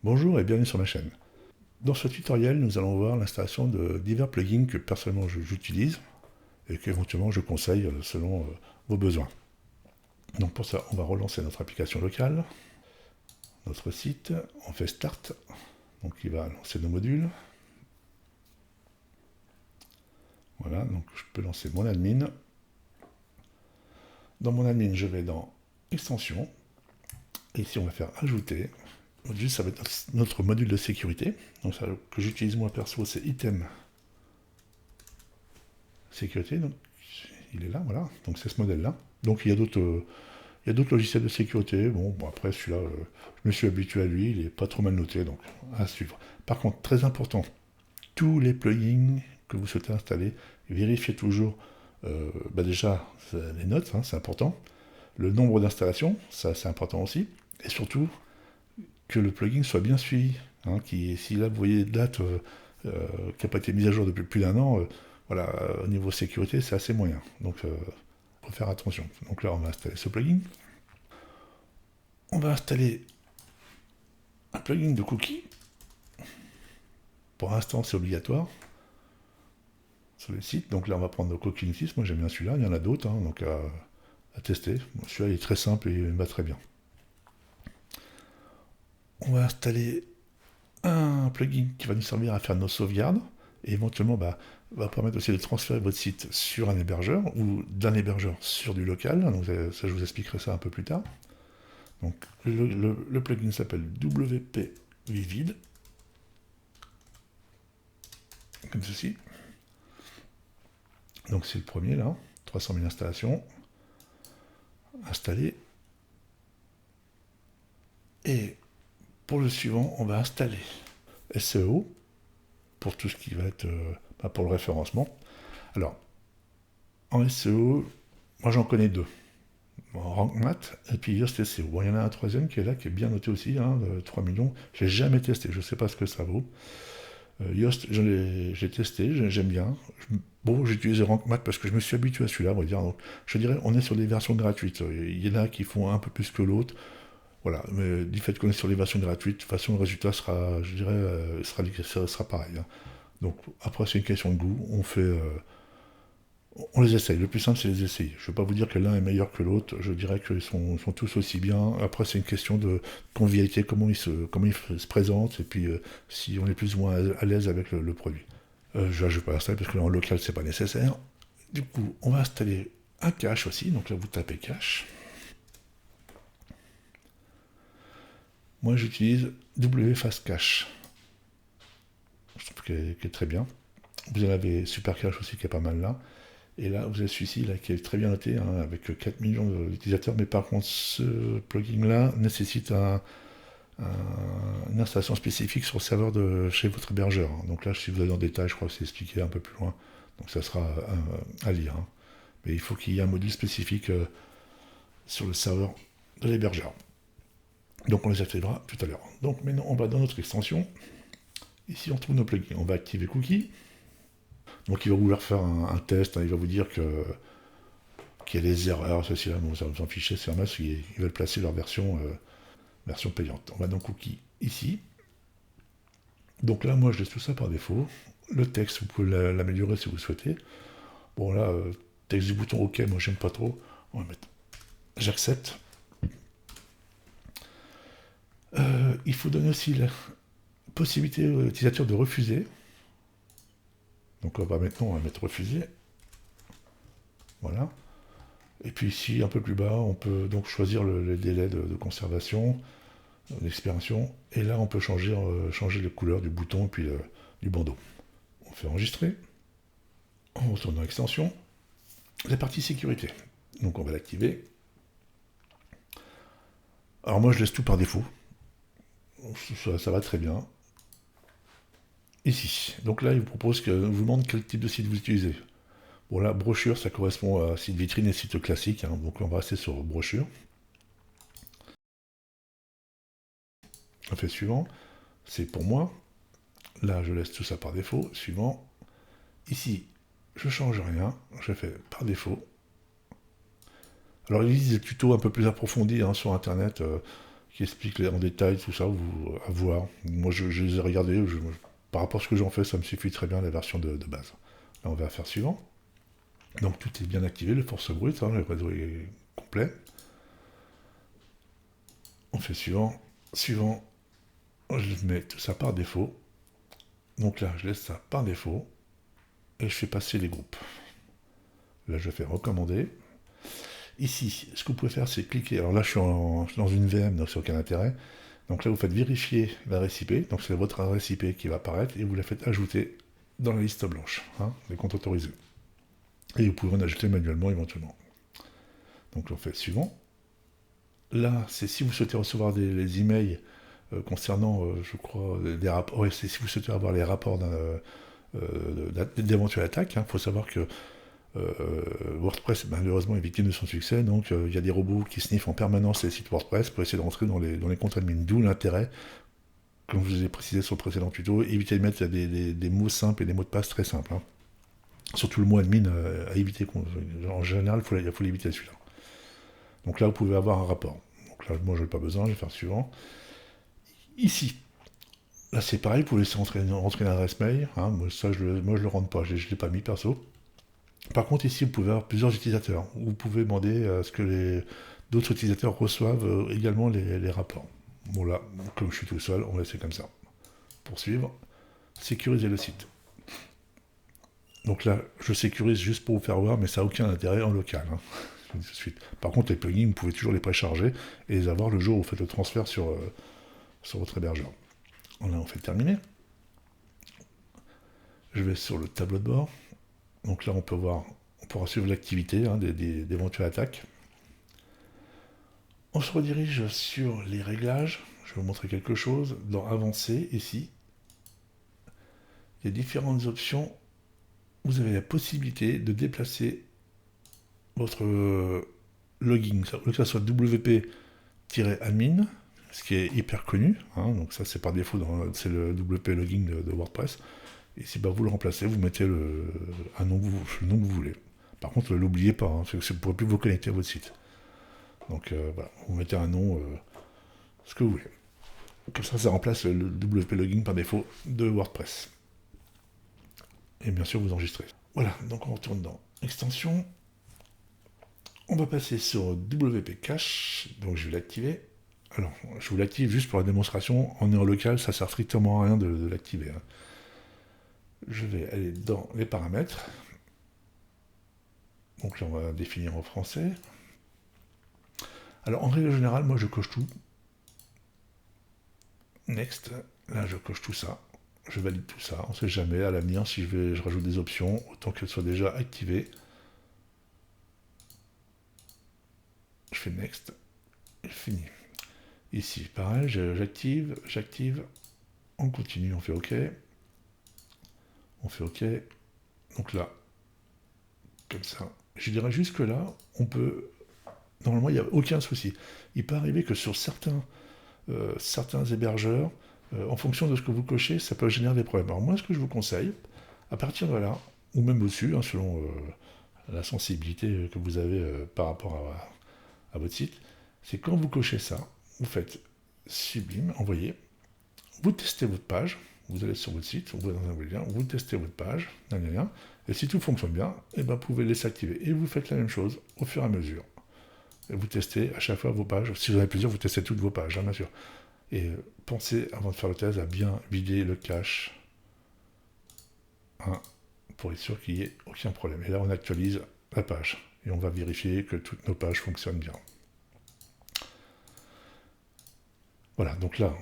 Bonjour et bienvenue sur ma chaîne. Dans ce tutoriel, nous allons voir l'installation de divers plugins que personnellement j'utilise et qu'éventuellement je conseille selon vos besoins. Donc pour ça, on va relancer notre application locale, notre site, on fait Start, donc il va lancer nos modules. Voilà, donc je peux lancer mon admin. Dans mon admin, je vais dans Extensions, et ici on va faire Ajouter. Module, ça va être notre module de sécurité. Donc ça que j'utilise moi perso, c'est Item Sécurité. Donc il est là, voilà. Donc c'est ce modèle-là. Donc il y a d'autres logiciels de sécurité. Bon, après celui-là, je me suis habitué à lui, il est pas trop mal noté, donc à suivre. Par contre, très important, tous les plugins que vous souhaitez installer, vérifiez toujours déjà les notes, hein, c'est important. Le nombre d'installations, ça c'est important aussi. Et surtout, que le plugin soit bien suivi. Hein, si là vous voyez date qui n'a pas été mise à jour depuis plus d'un an, voilà, au niveau sécurité, c'est assez moyen. Donc, il faut faire attention. Donc là, on va installer ce plugin. On va installer un plugin de cookies. Pour l'instant, c'est obligatoire sur le site. Donc là, on va prendre nos cookies 6. Moi, j'aime bien celui-là. Il y en a d'autres, hein, donc à tester. Bon, celui-là, il est très simple et il me va très bien. On va installer un plugin qui va nous servir à faire nos sauvegardes et éventuellement va permettre aussi de transférer votre site sur un hébergeur ou d'un hébergeur sur du local. Donc ça, je vous expliquerai ça un peu plus tard. Donc le plugin s'appelle WP Vivid, comme ceci. Donc c'est le premier là, 300 000 installations, installé. Et pour le suivant, on va installer SEO pour tout ce qui va être pour le référencement. Alors, en SEO, moi j'en connais deux. Rank Math et puis Yoast SEO. Bon, il y en a un troisième qui est là, qui est bien noté aussi, hein, 3 millions. J'ai jamais testé, je ne sais pas ce que ça vaut. Yoast, j'ai testé, j'aime bien. Bon, j'ai utilisé Rank Math parce que je me suis habitué à celui-là, on va dire. Donc, je dirais, on est sur des versions gratuites. Il y en a qui font un peu plus que l'autre. Voilà, mais du fait qu'on est sur les versions gratuites, de toute façon, le résultat sera, je dirais, sera pareil. Hein. Donc, après, c'est une question de goût. On les essaye. Le plus simple, c'est les essayer. Je ne vais pas vous dire que l'un est meilleur que l'autre. Je dirais qu'ils sont tous aussi bien. Après, c'est une question de convivialité, comment ils se présentent, et puis si on est plus ou moins à l'aise avec le produit. Je ne vais pas l'installer parce que là, en local, c'est pas nécessaire. Du coup, on va installer un cache aussi. Donc là, vous tapez cache. Moi, j'utilise WFast Cache. Je trouve qu'elle est très bien. Vous en avez Super Cache aussi qui est pas mal là. Et là, vous avez celui-ci là, qui est très bien noté, hein, avec 4 millions d'utilisateurs. Mais par contre, ce plugin-là nécessite une installation spécifique sur le serveur de chez votre hébergeur. Hein. Donc là, si vous allez dans le détail, je crois que c'est expliqué un peu plus loin. Donc ça sera à lire. Hein. Mais il faut qu'il y ait un module spécifique sur le serveur de l'hébergeur. Donc on les activera tout à l'heure. Donc maintenant, on va dans notre extension. Ici, on trouve nos plugins. On va activer Cookie. Donc il va vouloir faire un test. Hein. Il va vous dire qu'il y a des erreurs, ceci là. Bon, ça vous en fichez, c'est normal, ils veulent placer leur version payante. On va dans Cookie ici. Donc là, moi, je laisse tout ça par défaut. Le texte, vous pouvez l'améliorer si vous le souhaitez. Bon, là, texte du bouton OK, moi, j'aime pas trop. On va mettre j'accepte. Il faut donner aussi la possibilité aux utilisateurs de refuser. Donc maintenant, on va mettre refuser. Voilà. Et puis ici, un peu plus bas, on peut donc choisir le délai de conservation, d'expiration. Et là, on peut changer les couleurs du bouton et puis du bandeau. On fait enregistrer. On retourne dans l'extension. La partie sécurité. Donc on va l'activer. Alors moi, je laisse tout par défaut. Ça va très bien. Ici. Donc là, il vous propose que vous demande quel type de site vous utilisez. Bon là, brochure, ça correspond à site vitrine et site classique. Hein, donc on va rester sur brochure. On fait suivant. C'est pour moi. Là, je laisse tout ça par défaut. Suivant. Ici, je change rien. Je fais par défaut. Alors il existe des tutos un peu plus approfondis hein, sur internet qui explique en détail tout ça, à voir. Moi, je les ai regardés, par rapport à ce que j'en fais, ça me suffit très bien la version de base. Là, on va faire suivant. Donc, tout est bien activé, le force brute, le réseau est complet. On fait suivant. Suivant, je mets tout ça par défaut. Donc là, je laisse ça par défaut. Et je fais passer les groupes. Là, je fais recommander. Ici, ce que vous pouvez faire, c'est cliquer. Alors là, je suis dans une VM, donc c'est aucun intérêt. Donc là, vous faites vérifier l'adresse IP. Donc c'est votre adresse IP qui va apparaître et vous la faites ajouter dans la liste blanche, des comptes autorisés. Et vous pouvez en ajouter manuellement éventuellement. Donc on fait suivant. Là, c'est si vous souhaitez recevoir les emails concernant, je crois, des rapports. Ouais, c'est si vous souhaitez avoir les rapports d'éventuelles attaques. Il faut savoir que WordPress malheureusement est victime de son succès, donc il y a des robots qui sniffent en permanence les sites WordPress pour essayer de rentrer dans les comptes admin, d'où l'intérêt, comme je vous ai précisé sur le précédent tuto, éviter de mettre des mots simples et des mots de passe très simples. Surtout le mot admin à éviter, en général il faut l'éviter celui-là. Donc là vous pouvez avoir un rapport. Donc là moi je n'ai pas besoin, je vais faire suivant. Ici, là c'est pareil, vous pouvez laisser rentrer l'adresse mail, moi je le rentre pas, je ne l'ai pas mis perso. Par contre, ici, vous pouvez avoir plusieurs utilisateurs. Vous pouvez demander à ce que d'autres utilisateurs reçoivent également les rapports. Bon là, comme je suis tout seul, on va laisser comme ça. Poursuivre. Sécuriser le site. Donc là, je sécurise juste pour vous faire voir, mais ça n'a aucun intérêt en local. Tout de suite. Par contre, les plugins, vous pouvez toujours les précharger et les avoir le jour où vous faites le transfert sur votre hébergeur. Là, on fait terminer. Je vais sur le tableau de bord. Donc là, on pourra suivre l'activité d'éventuelles attaques. On se redirige sur les réglages. Je vais vous montrer quelque chose. Dans Avancer, ici, il y a différentes options. Vous avez la possibilité de déplacer votre login, que ça soit WP-admin, ce qui est hyper connu. Donc ça, c'est par défaut, c'est le WP login de WordPress. Et si vous le remplacez, vous mettez le nom que vous voulez. Par contre, ne l'oubliez pas, parce que vous ne pourrez plus vous connecter à votre site. Donc voilà, vous mettez un nom, ce que vous voulez. Comme ça remplace le WP login par défaut de WordPress. Et bien sûr, vous enregistrez. Voilà, donc on retourne dans Extension. On va passer sur WP Cache, donc je vais l'activer. Alors, je vous l'active juste pour la démonstration. On est en local, ça sert strictement à rien de l'activer. Je vais aller dans les paramètres. Donc là, on va définir en français. Alors, en règle générale, moi, je coche tout. Next. Là, je coche tout ça. Je valide tout ça. On ne sait jamais. À l'avenir, si je rajoute des options, autant qu'elles soient déjà activées. Je fais Next. Et fini. Ici, pareil, j'active. On continue, on fait OK. On fait OK. Donc là, comme ça. Je dirais jusque là, on peut... Normalement, il n'y a aucun souci. Il peut arriver que sur certains hébergeurs, en fonction de ce que vous cochez, ça peut générer des problèmes. Alors moi, ce que je vous conseille, à partir de là, ou même au-dessus, selon la sensibilité que vous avez par rapport à votre site, c'est quand vous cochez ça, vous faites Sublime, envoyer, vous testez votre page, vous allez sur votre site, vous allez dans un lien, vous testez votre page, et si tout fonctionne bien, vous pouvez laisser activer. Et vous faites la même chose au fur et à mesure. Et vous testez à chaque fois vos pages. Si vous avez plusieurs, vous testez toutes vos pages, bien sûr. Et pensez, avant de faire le test, à bien vider le cache pour être sûr qu'il n'y ait aucun problème. Et là, on actualise la page. Et on va vérifier que toutes nos pages fonctionnent bien. Voilà, donc là,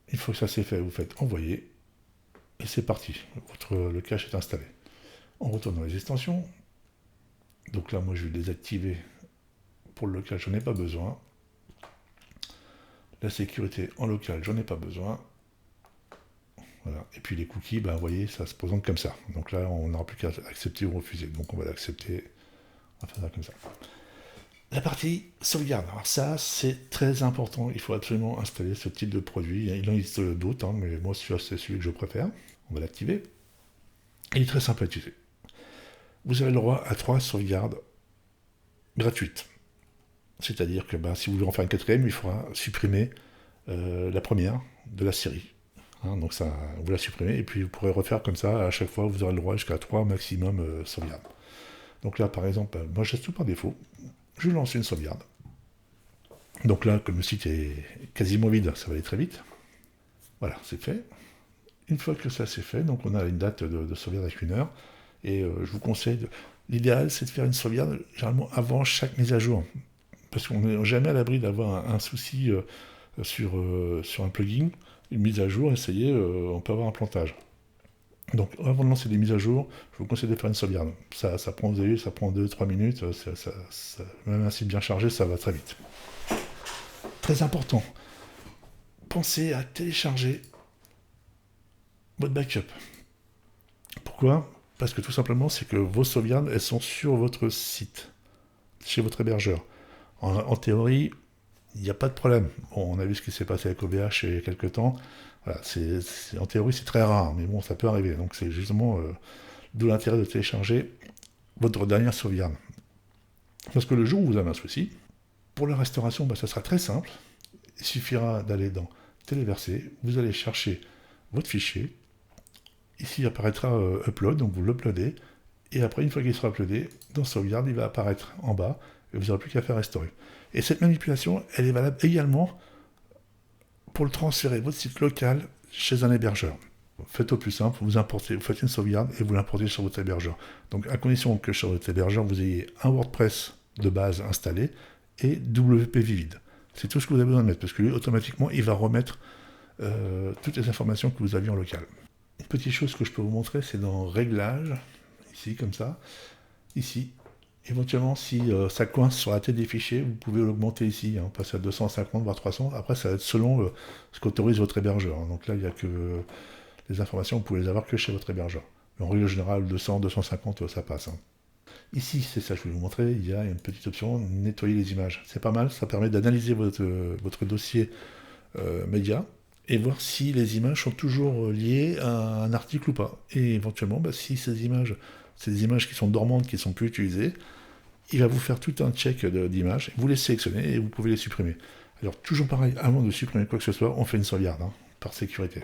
une fois que ça c'est fait, vous faites envoyer. Et c'est parti. Le cache est installé. On retourne dans les extensions. Donc là, moi, je vais désactiver. Pour le local, j'en ai pas besoin. La sécurité en local, j'en ai pas besoin. Voilà. Et puis les cookies, vous voyez, ça se présente comme ça. Donc là, on n'aura plus qu'à accepter ou refuser. Donc on va l'accepter. On va faire ça comme ça. La partie sauvegarde. Alors ça, c'est très important. Il faut absolument installer ce type de produit. Il en existe d'autres, mais moi, c'est celui que je préfère. On va l'activer. Il est très simple à utiliser. Vous avez le droit à 3 sauvegardes gratuites. C'est-à-dire que si vous voulez en faire une quatrième, il faudra supprimer la première de la série. Donc ça, vous la supprimez, et puis vous pourrez refaire comme ça, à chaque fois, vous aurez le droit jusqu'à 3 maximum sauvegardes. Donc là, par exemple, moi je laisse tout par défaut, je lance une sauvegarde. Donc là, comme le site est quasiment vide, ça va aller très vite. Voilà, c'est fait. Une fois que ça c'est fait, donc on a une date de sauvegarde avec 1 heure, et je vous conseille, l'idéal c'est de faire une sauvegarde généralement avant chaque mise à jour, parce qu'on n'est jamais à l'abri d'avoir un souci sur un plugin, une mise à jour, et ça y est, on peut avoir un plantage. Donc avant de lancer des mises à jour, je vous conseille de faire une sauvegarde. Ça prend, vous avez vu, ça prend 2-3 minutes, même un site bien chargé, ça va très vite. Très important, pensez à télécharger votre backup. Pourquoi ? Parce que tout simplement, c'est que vos sauvegardes, elles sont sur votre site, chez votre hébergeur. En théorie, il n'y a pas de problème. Bon, on a vu ce qui s'est passé avec OVH il y a quelques temps. Voilà, en théorie, c'est très rare, mais bon, ça peut arriver. Donc c'est justement d'où l'intérêt de télécharger votre dernière sauvegarde. Parce que le jour où vous avez un souci, pour la restauration, ça sera très simple. Il suffira d'aller dans Téléverser, vous allez chercher votre fichier. Ici apparaîtra Upload, donc vous l'uploadez. Et après, une fois qu'il sera uploadé, dans Sauvegarde, il va apparaître en bas, et vous n'aurez plus qu'à faire restaurer. Et cette manipulation, elle est valable également pour le transférer votre site local chez un hébergeur. Faites au plus simple, vous importez, vous faites une sauvegarde et vous l'importez sur votre hébergeur. Donc à condition que sur votre hébergeur, vous ayez un WordPress de base installé et WP Vivid. C'est tout ce que vous avez besoin de mettre, parce que lui, automatiquement, il va remettre toutes les informations que vous aviez en local. Une petite chose que je peux vous montrer, c'est dans Réglages, ici, comme ça, ici. Éventuellement, si ça coince sur la tête des fichiers, vous pouvez l'augmenter ici, passer à 250, voire 300. Après, ça va être selon ce qu'autorise votre hébergeur. Donc là, il n'y a que les informations, vous pouvez les avoir que chez votre hébergeur. Mais en règle générale, 200, 250, ça passe. Ici, c'est ça que je vais vous montrer, il y a une petite option, nettoyer les images. C'est pas mal, ça permet d'analyser votre dossier média et voir si les images sont toujours liées à un article ou pas. Et éventuellement, si ces images, c'est des images qui sont dormantes, qui ne sont plus utilisées, il va vous faire tout un check d'images, vous les sélectionnez et vous pouvez les supprimer. Alors toujours pareil, avant de supprimer quoi que ce soit, on fait une sauvegarde, par sécurité.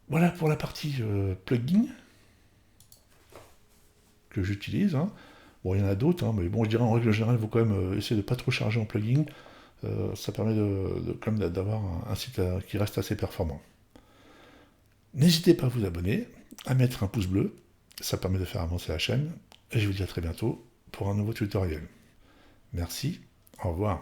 Voilà pour la partie plugin que j'utilise. Bon, il y en a d'autres, mais bon, je dirais en règle générale, il faut quand même essayer de ne pas trop charger en plugin. Ça permet quand même d'avoir un site qui reste assez performant. N'hésitez pas à vous abonner, à mettre un pouce bleu, ça permet de faire avancer la chaîne, et je vous dis à très bientôt pour un nouveau tutoriel. Merci, au revoir.